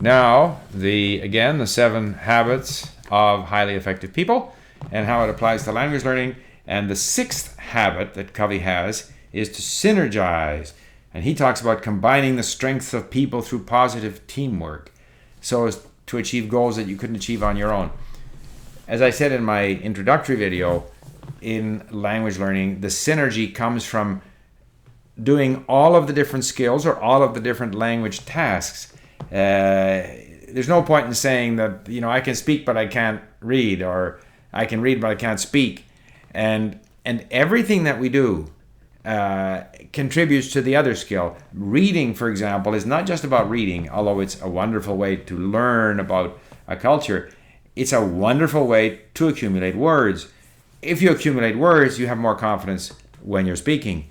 Now, the 7 habits of highly effective people and how it applies to language learning. And the 6th habit that Covey has is to synergize. And he talks about combining the strengths of people through positive teamwork so as to achieve goals that you couldn't achieve on your own. As I said in my introductory video, in language learning, the synergy comes from doing all of the different skills or all of the different language tasks. There's no point in saying that, I can speak but I can't read, or I can read but I can't speak. And everything that we do contributes to the other skill. Reading, for example, is not just about reading, although it's a wonderful way to learn about a culture. It's a wonderful way to accumulate words. If you accumulate words, you have more confidence when you're speaking.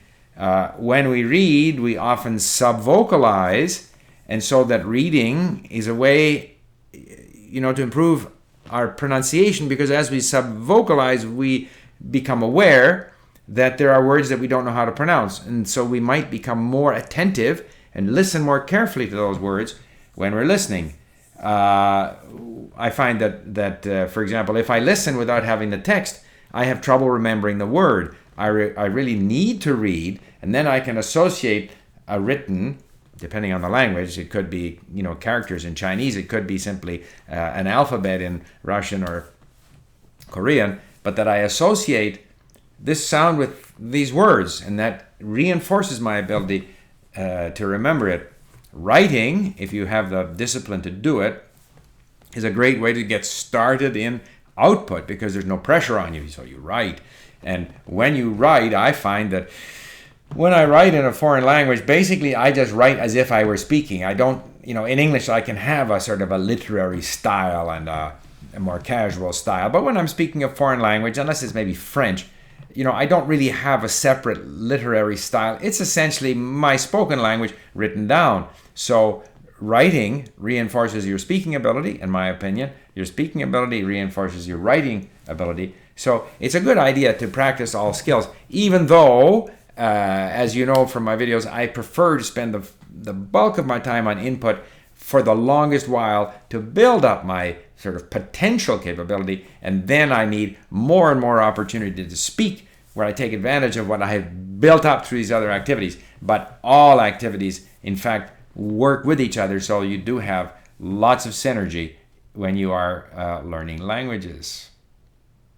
When we read, we often sub-vocalize, and so that reading is a way, to improve our pronunciation, because as we sub-vocalize, we become aware that there are words that we don't know how to pronounce, and so we might become more attentive and listen more carefully to those words when we're listening. I find that for example, if I listen without having the text, I have trouble remembering the word. I really need to read, and then I can associate a written, depending on the language. It could be, characters in Chinese. It could be simply an alphabet in Russian or Korean, but that I associate this sound with these words, and that reinforces my ability to remember it. Writing, if you have the discipline to do it, is a great way to get started in output, because there's no pressure on you, so you write. And when you write, I find that when I write in a foreign language, basically I just write as if I were speaking. I don't, in English I can have a sort of a literary style and a more casual style, but when I'm speaking a foreign language, unless it's maybe French, I don't really have a separate literary style. It's essentially my spoken language written down. So writing reinforces your speaking ability, in my opinion. Your speaking ability reinforces your writing ability. So it's a good idea to practice all skills, even though, as you know from my videos, I prefer to spend the bulk of my time on input for the longest while to build up my sort of potential capability, and then I need more and more opportunity to speak, where I take advantage of what I have built up through these other activities. But all activities, in fact, work with each other, so you do have lots of synergy when you are learning languages.